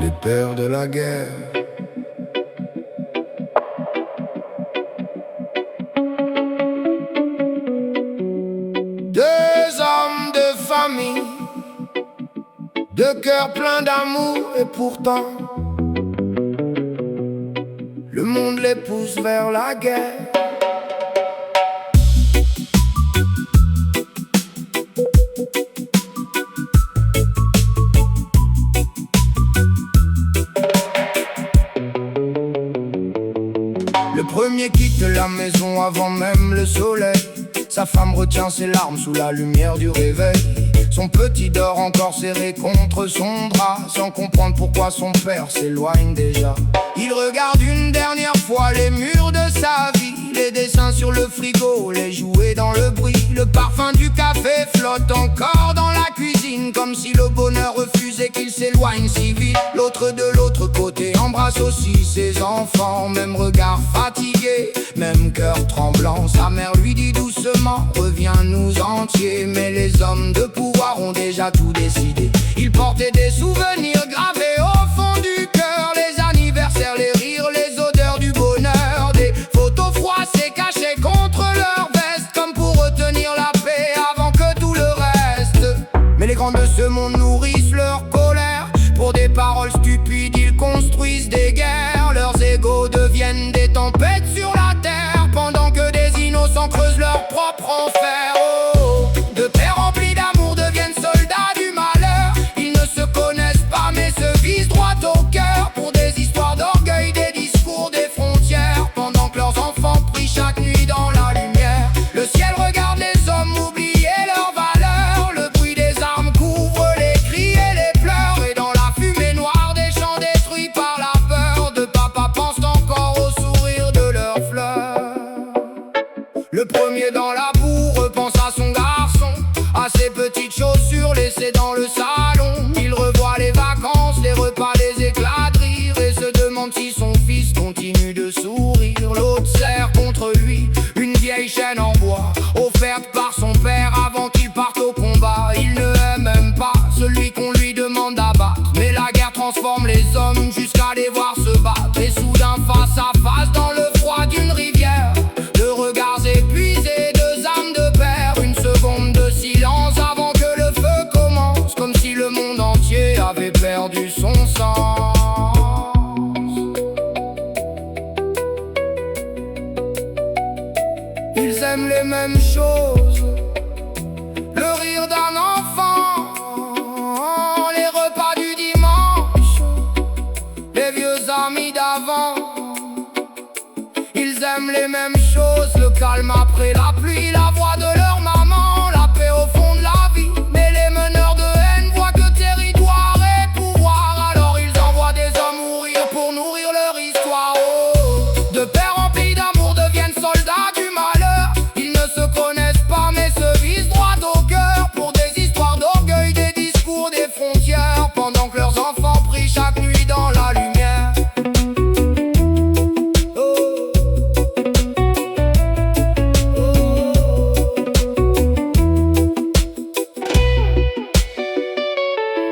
les pères de la guerre. Deux hommes de famille, deux cœurs pleins d'amour, et pourtant le monde les pousse vers la guerre. Le premier quitte la maison avant même le soleil. Sa femme retient ses larmes sous la lumière du réveil. Son petit dort encore serré contre son drap, sans comprendre pourquoi son père s'éloigne déjà. Il regarde une dernière fois les murs de sa vie, les dessins sur le frigo, les jouets dans le bruit. Le parfum du café flotte encore dans la cuisine, comme si le bonheur refusait qu'il s'éloigne si vite. L'autre de l'autre côté embrasse aussi ses enfants, même regard fatigué, même cœur tremblant. Sa mère lui dit doucement, reviens-nous entiers. Mais les hommes de pouvoir ont déjà tout décidé. Ils portaient des souvenirs gravés au fond du cœur, les anniversaires, les rires, les odeurs du bonheur. Des photos froissées cachées contre leur veste, comme pour retenir la paix avant que tout le reste. Mais les grands de ce monde nourrissent leur colère. Pour des paroles stupides, ils construisent des guerres. Leurs égos deviennent des tempêtes sur la terre, pendant que des innocents creusent leur propre enfer. Oh, deux pères remplis d'amour deviennent soldats du malheur. Ils ne se connaissent pas mais se visent droit au cœur, pour des histoires d'orgueil, des discours, des frontières, pendant que leurs enfants prient chaque nuit dans la lumière. Le ciel regarde les hommes oublier leurs valeurs. Le bruit des armes couvre les cris et les pleurs, et dans la fumée noire des champs détruits par la peur, de papa pensent encore au sourire de leurs fleurs. Le premier dans la boue repense à son garçon, à ses petites chaussures laissées dans le salon. Il revoit les vacances, les repas, les éclats de rire, et se demande si son fils continue de sourire. L'autre serre contre lui une vieille chaîne en bois, offerte par son père avant qu'il parte au combat. Il ne aime même pas celui qu'on lui demande d'abattre, mais la guerre transforme les hommes jusqu'à les voir se battre. Et soudain face à face dans le froid d'une rivière, deux regards épuisés, deux âmes de père. Une seconde de silence avant que le feu commence, comme si le monde entier avait perdu son sens. Ils aiment les mêmes choses, le rire d'un enfant, les repas du dimanche, les vieux amis d'avant. Ils aiment les mêmes choses, le calme après la pluie, la voix de leur maman, la paix au fond de la vie. Mais les meneurs de haine voient que territoire et pouvoir, alors ils envoient des hommes mourir pour nourrir leur histoire. Oh, deux pères remplis d'amour deviennent soldats du malheur. Ils ne se connaissent pas mais se visent droit au cœur, pour des histoires d'orgueil, des discours, des frontières, pendant que leurs enfants prient chaque nuit dans la lumière.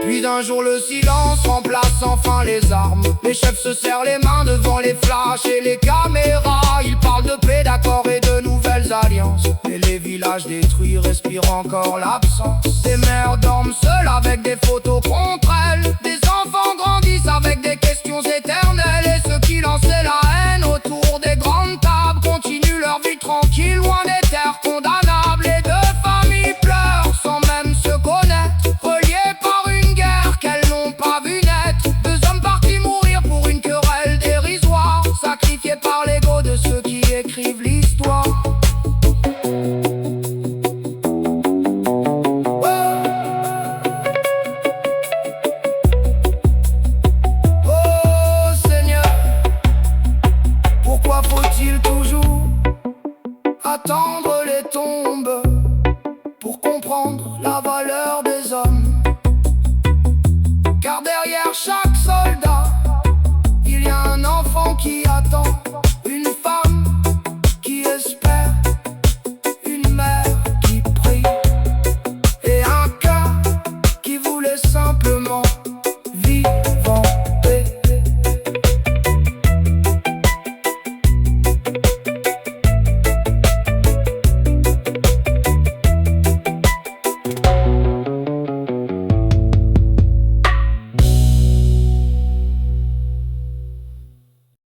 Puis un jour le silence remplace enfin les armes. Les chefs se serrent les mains devant les flashs et les caméras. Ils parlent de paix, d'accords et de nouvelles alliances. Mais les villages détruits respirent encore l'absence. Des mères dorment seules avec des photos contre elles. Des enfants grandissent avec des questions éternelles. Et ceux qui lançaient la haine autour des grandes tables continuent leur vie tranquille, loin des terres condamnables. Les deux familles pleurent sans même se connaître, reliées par une guerre qu'elles n'ont pas vue naître. Deux hommes partis mourir pour une querelle dérisoire, sacrifiés par l'ego de ceux qui écrivent l'histoire. Oh Seigneur, pourquoi faut-il toujours attendre les tombes pour comprendre la valeur des hommes? Car derrière chaque soldat, il y a un enfant qui attend.